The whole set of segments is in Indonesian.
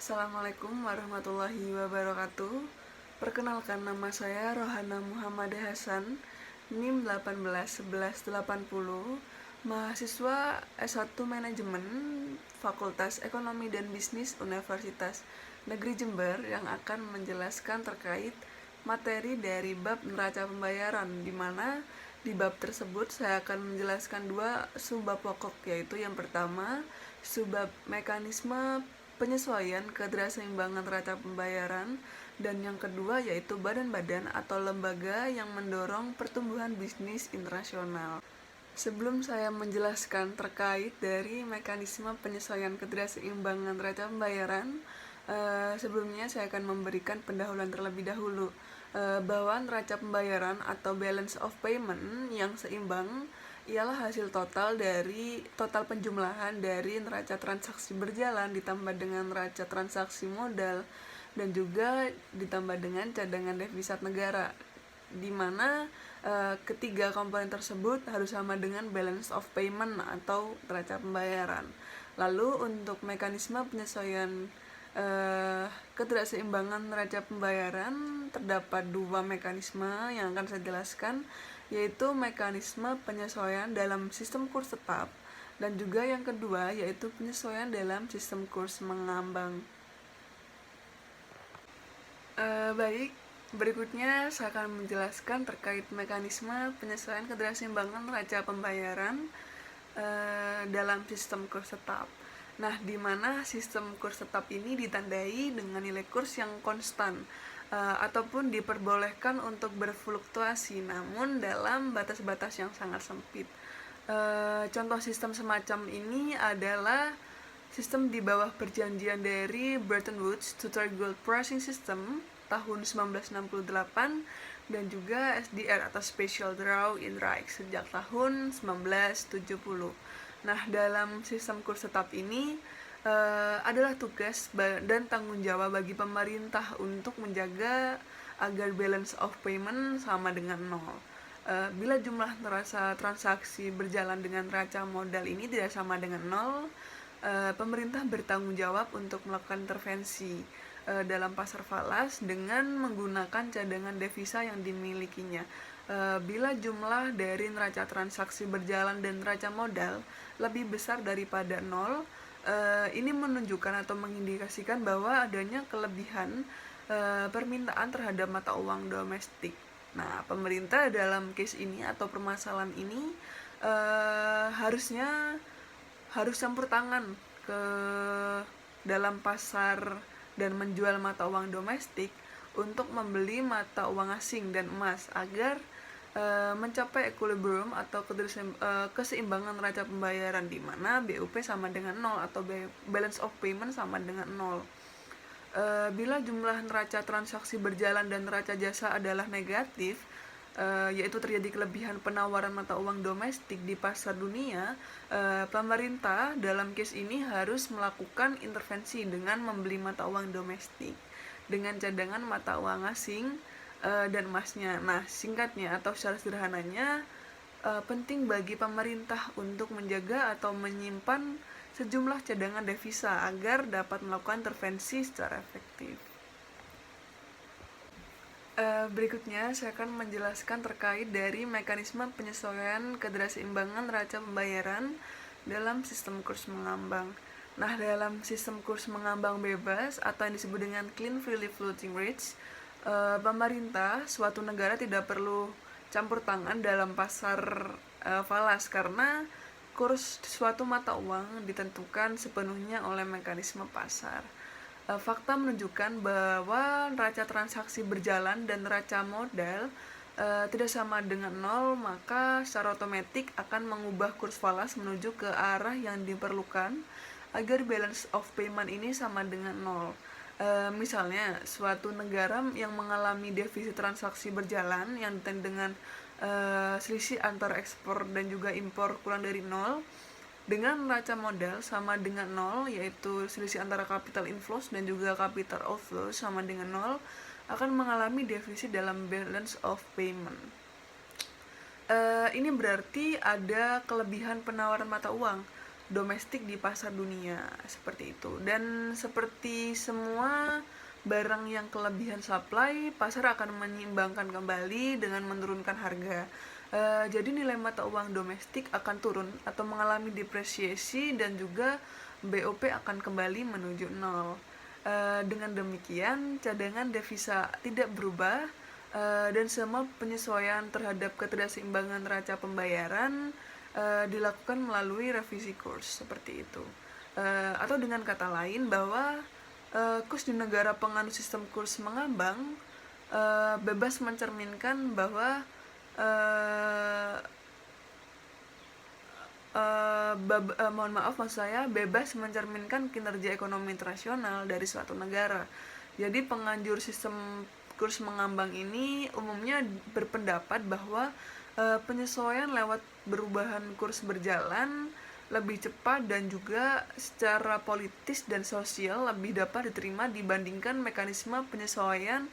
Assalamualaikum warahmatullahi wabarakatuh. Perkenalkan, nama saya Rohana Muhammad Hasan, NIM 181180, mahasiswa S1 Manajemen Fakultas Ekonomi dan Bisnis Universitas Negeri Jember, yang akan menjelaskan terkait materi dari bab neraca pembayaran, di mana di bab tersebut saya akan menjelaskan dua subbab pokok, yaitu yang pertama subbab mekanisme penyesuaian keterseimbangan neraca pembayaran, dan yang kedua yaitu badan-badan atau lembaga yang mendorong pertumbuhan bisnis internasional. Sebelum saya menjelaskan terkait dari mekanisme penyesuaian keterseimbangan neraca pembayaran, sebelumnya saya akan memberikan pendahuluan terlebih dahulu bahwa neraca pembayaran atau balance of payment yang seimbang ialah hasil total dari total penjumlahan dari neraca transaksi berjalan ditambah dengan neraca transaksi modal dan juga ditambah dengan cadangan devisa negara, di mana ketiga komponen tersebut harus sama dengan balance of payment atau neraca pembayaran. Lalu untuk mekanisme penyesuaian ketidakseimbangan neraca pembayaran terdapat dua mekanisme yang akan saya jelaskan, yaitu mekanisme penyesuaian dalam sistem kurs tetap dan juga yang kedua yaitu penyesuaian dalam sistem kurs mengambang. Baik, berikutnya saya akan menjelaskan terkait mekanisme penyesuaian ketidakseimbangan neraca pembayaran dalam sistem kurs tetap. Nah, di mana sistem kurs tetap ini ditandai dengan nilai kurs yang konstan ataupun diperbolehkan untuk berfluktuasi, namun dalam batas-batas yang sangat sempit. Contoh sistem semacam ini adalah sistem di bawah perjanjian dari Bretton Woods Total Gold Pricing System tahun 1968 dan juga SDR atau Special Draw in Rights sejak tahun 1970. Nah, dalam sistem kurs tetap ini adalah tugas dan tanggung jawab bagi pemerintah untuk menjaga agar balance of payment sama dengan nol. Bila jumlah neraca transaksi berjalan dengan neraca modal ini tidak sama dengan nol, pemerintah bertanggung jawab untuk melakukan intervensi dalam pasar falas dengan menggunakan cadangan devisa yang dimilikinya. Bila jumlah dari neraca transaksi berjalan dan neraca modal lebih besar daripada nol, ini menunjukkan atau mengindikasikan bahwa adanya kelebihan permintaan terhadap mata uang domestik. Nah, pemerintah dalam case ini atau permasalahan ini harus campur tangan ke dalam pasar dan menjual mata uang domestik untuk membeli mata uang asing dan emas agar mencapai equilibrium atau keseimbangan neraca pembayaran, di mana BUP sama dengan 0 atau balance of payment sama dengan 0. Bila jumlah neraca transaksi berjalan dan neraca jasa adalah negatif, yaitu terjadi kelebihan penawaran mata uang domestik di pasar dunia, pemerintah dalam case ini harus melakukan intervensi dengan membeli mata uang domestik dengan cadangan mata uang asing dan emasnya. Nah, singkatnya atau secara sederhananya, penting bagi pemerintah untuk menjaga atau menyimpan sejumlah cadangan devisa agar dapat melakukan intervensi secara efektif. Berikutnya saya akan menjelaskan terkait dari mekanisme penyesuaian ketidakseimbangan neraca pembayaran dalam sistem kurs mengambang. Nah, dalam sistem kurs mengambang bebas atau yang disebut dengan clean freely floating rates, pemerintah suatu negara tidak perlu campur tangan dalam pasar falas karena kurs suatu mata uang ditentukan sepenuhnya oleh mekanisme pasar. Fakta menunjukkan bahwa neraca transaksi berjalan dan neraca modal tidak sama dengan nol, maka secara otomatis akan mengubah kurs falas menuju ke arah yang diperlukan agar balance of payment ini sama dengan nol. Misalnya, suatu negara yang mengalami defisit transaksi berjalan yang ditandai dengan selisih antara ekspor dan juga impor kurang dari nol, dengan neraca modal sama dengan nol, yaitu selisih antara capital inflows dan juga capital outflows sama dengan nol, akan mengalami defisit dalam balance of payment. Ini berarti ada kelebihan penawaran mata uang domestik di pasar dunia, seperti itu. Dan seperti semua barang yang kelebihan supply, pasar akan menyeimbangkan kembali dengan menurunkan harga. Jadi nilai mata uang domestik akan turun atau mengalami depresiasi, dan juga BOP akan kembali menuju nol. Dengan demikian, cadangan devisa tidak berubah, dan semua penyesuaian terhadap ketidakseimbangan neraca pembayaran dilakukan melalui revisi kurs, seperti itu. Atau dengan kata lain bahwa kurs di negara penganut sistem kurs mengambang bebas mencerminkan bahwa mohon maaf, maksud saya bebas mencerminkan kinerja ekonomi internasional dari suatu negara. Jadi penganjur sistem kurs mengambang ini umumnya berpendapat bahwa penyesuaian lewat perubahan kurs berjalan lebih cepat dan juga secara politis dan sosial lebih dapat diterima dibandingkan mekanisme penyesuaian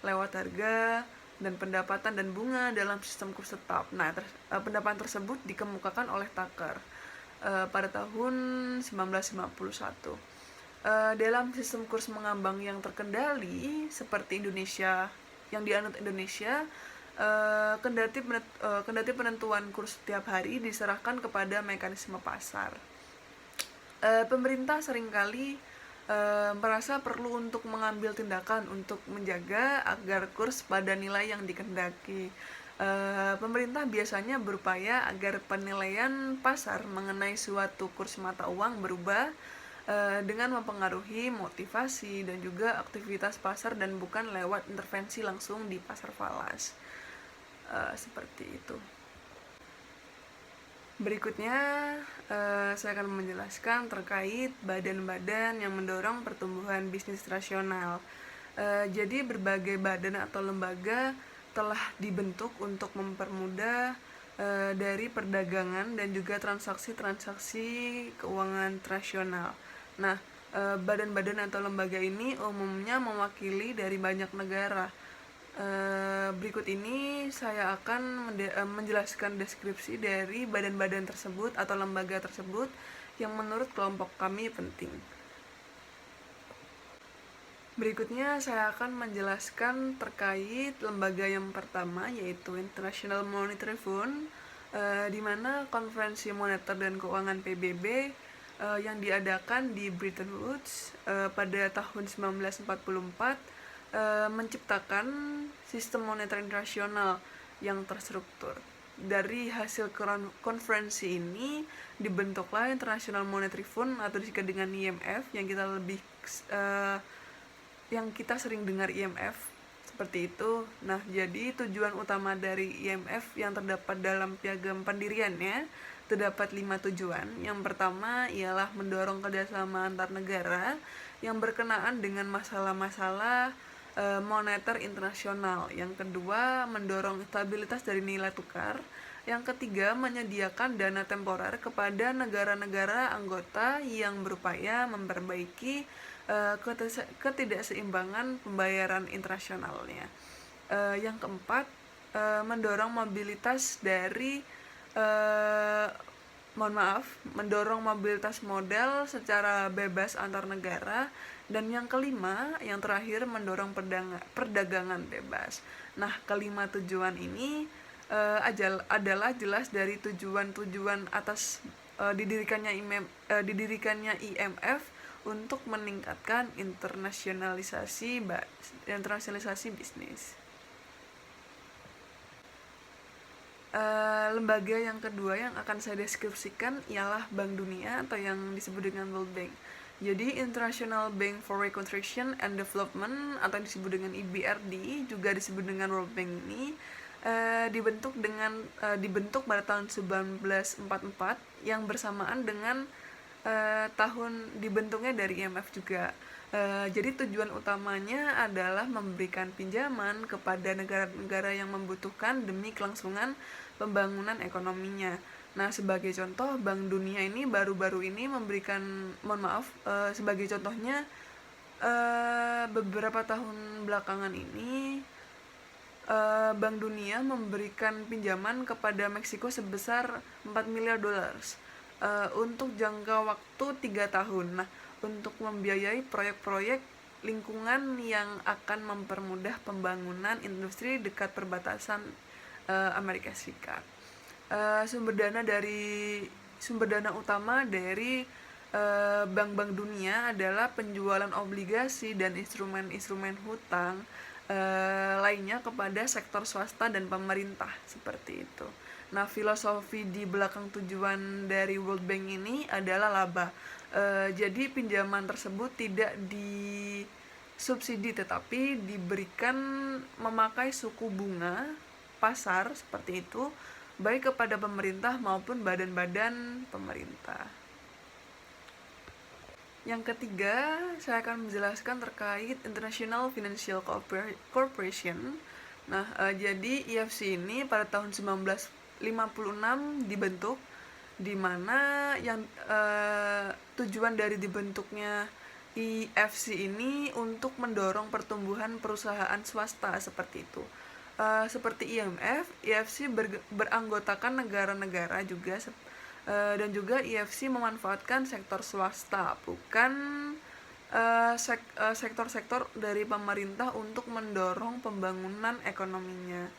lewat harga dan pendapatan dan bunga dalam sistem kurs tetap. Nah, pendapat tersebut dikemukakan oleh Tucker pada tahun 1951. Dalam sistem kurs mengambang yang terkendali seperti Indonesia, yang dianut Indonesia, kendati penentuan kurs setiap hari diserahkan kepada mekanisme pasar. Pemerintah seringkali merasa perlu untuk mengambil tindakan untuk menjaga agar kurs pada nilai yang dikehendaki. Pemerintah biasanya berupaya agar penilaian pasar mengenai suatu kurs mata uang berubah dengan mempengaruhi motivasi dan juga aktivitas pasar dan bukan lewat intervensi langsung di pasar falas. Seperti itu. Berikutnya saya akan menjelaskan terkait badan-badan yang mendorong pertumbuhan bisnis rasional. Jadi berbagai badan atau lembaga telah dibentuk untuk mempermudah dari perdagangan dan juga transaksi-transaksi keuangan rasional. Nah, badan-badan atau lembaga ini umumnya mewakili dari banyak negara. Berikut ini saya akan menjelaskan deskripsi dari badan-badan tersebut atau lembaga tersebut yang menurut kelompok kami penting. Berikutnya saya akan menjelaskan terkait lembaga yang pertama, yaitu International Monetary Fund, di mana Konferensi Moneter dan Keuangan PBB yang diadakan di Bretton Woods pada tahun 1944 menciptakan sistem moneter internasional yang terstruktur. Dari hasil konferensi ini dibentuklah International Monetary Fund atau disingkat dengan IMF, yang kita sering dengar IMF seperti itu. Nah, jadi tujuan utama dari IMF yang terdapat dalam piagam pendiriannya terdapat 5 tujuan. Yang pertama ialah mendorong kerjasama antar negara yang berkenaan dengan masalah-masalah moneter internasional. Yang kedua, mendorong stabilitas dari nilai tukar. Yang ketiga, menyediakan dana temporer kepada negara-negara anggota yang berupaya memperbaiki ketidakseimbangan pembayaran internasionalnya. Yang keempat, mendorong mobilitas dari mendorong mobilitas modal secara bebas antar negara. Dan yang kelima, yang terakhir, mendorong perdagangan bebas. Nah, kelima tujuan ini adalah jelas dari tujuan-tujuan atas didirikannya IMF untuk meningkatkan internasionalisasi bisnis. Lembaga yang kedua yang akan saya deskripsikan ialah Bank Dunia atau yang disebut dengan World Bank. Jadi International Bank for Reconstruction and Development atau disebut dengan IBRD, juga disebut dengan World Bank ini dibentuk pada tahun 1944 yang bersamaan dengan tahun dibentuknya dari IMF juga. Jadi tujuan utamanya adalah memberikan pinjaman kepada negara-negara yang membutuhkan demi kelangsungan pembangunan ekonominya. Nah, sebagai contoh, Bank Dunia ini baru-baru ini memberikan, sebagai contohnya, beberapa tahun belakangan ini Bank Dunia memberikan pinjaman kepada Meksiko sebesar 4 miliar dolar untuk jangka waktu 3 tahun. Nah, untuk membiayai proyek-proyek lingkungan yang akan mempermudah pembangunan industri dekat perbatasan Amerika Serikat. Sumber dana utama dari bank-bank dunia adalah penjualan obligasi dan instrumen-instrumen hutang lainnya kepada sektor swasta dan pemerintah, seperti itu. Nah, filosofi di belakang tujuan dari World Bank ini adalah laba. Jadi pinjaman tersebut tidak disubsidi tetapi diberikan memakai suku bunga pasar, seperti itu, baik kepada pemerintah maupun badan-badan pemerintah. Yang ketiga, saya akan menjelaskan terkait International Financial Corporation. Nah, jadi IFC ini pada tahun 1956 dibentuk, di mana yang tujuan dari dibentuknya IFC ini untuk mendorong pertumbuhan perusahaan swasta, seperti itu. Seperti IMF, IFC beranggotakan negara-negara juga, dan juga IFC memanfaatkan sektor swasta, bukan sektor-sektor dari pemerintah untuk mendorong pembangunan ekonominya.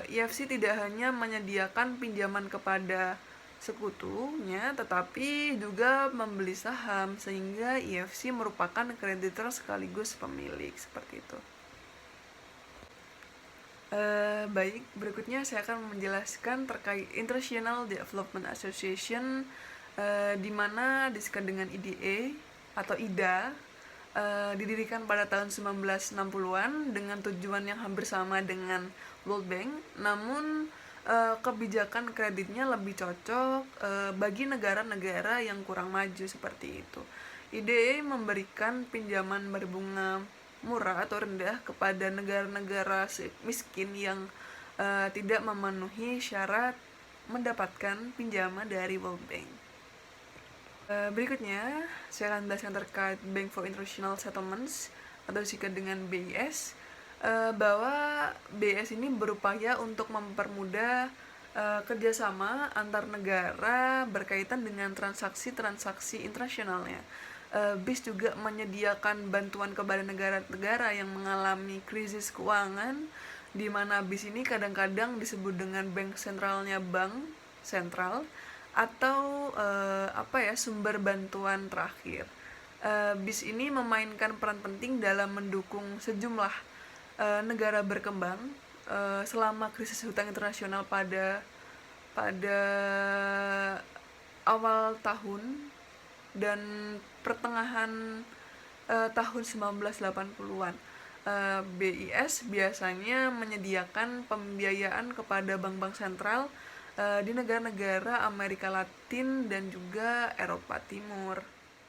IFC tidak hanya menyediakan pinjaman kepada sekutunya, tetapi juga membeli saham, sehingga IFC merupakan kreditor sekaligus pemilik, seperti itu. Baik, berikutnya saya akan menjelaskan terkait International Development Association, di mana disingkat dengan IDA atau IDA, didirikan pada tahun 1960-an dengan tujuan yang hampir sama dengan World Bank, namun kebijakan kreditnya lebih cocok bagi negara-negara yang kurang maju, seperti itu. IDA memberikan pinjaman berbunga murah atau rendah kepada negara-negara miskin yang tidak memenuhi syarat mendapatkan pinjaman dari World Bank. Berikutnya, saya akan menjelaskan terkait Bank for International Settlements atau disingkat dengan BIS, bahwa BIS ini berupaya untuk mempermudah kerjasama antar negara berkaitan dengan transaksi-transaksi internasionalnya. BIS juga menyediakan bantuan kepada negara-negara yang mengalami krisis keuangan, di mana BIS ini kadang-kadang disebut dengan bank sentralnya bank sentral atau sumber bantuan terakhir. BIS ini memainkan peran penting dalam mendukung sejumlah negara berkembang selama krisis hutang internasional pada awal tahun dan pertengahan tahun 1980-an. BIS biasanya menyediakan pembiayaan kepada bank-bank sentral di negara-negara Amerika Latin dan juga Eropa Timur.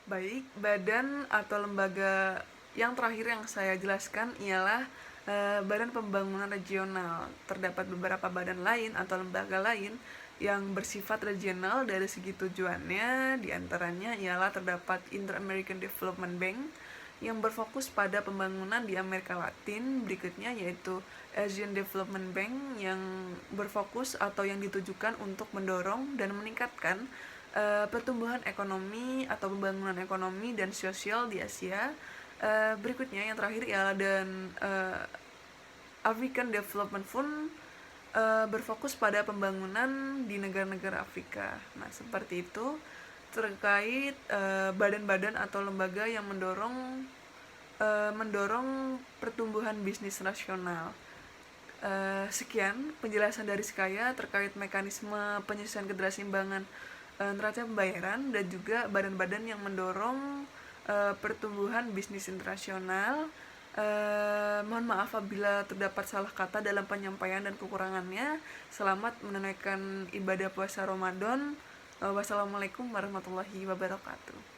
Baik, badan atau lembaga yang terakhir yang saya jelaskan ialah Badan Pembangunan Regional. Terdapat beberapa badan lain atau lembaga lain yang bersifat regional dari segi tujuannya, diantaranya ialah terdapat Inter-American Development Bank yang berfokus pada pembangunan di Amerika Latin, berikutnya yaitu Asian Development Bank yang berfokus atau yang ditujukan untuk mendorong dan meningkatkan pertumbuhan ekonomi atau pembangunan ekonomi dan sosial di Asia. Berikutnya yang terakhir ialah African Development Fund, berfokus pada pembangunan di negara-negara Afrika. Nah, seperti itu terkait badan-badan atau lembaga yang mendorong pertumbuhan bisnis nasional. Sekian penjelasan dari saya terkait mekanisme penyelesaian keterseimbangan neraca pembayaran dan juga badan-badan yang mendorong pertumbuhan bisnis internasional. Mohon maaf apabila terdapat salah kata dalam penyampaian dan kekurangannya. Selamat menunaikan ibadah puasa Ramadan. Wassalamualaikum warahmatullahi wabarakatuh.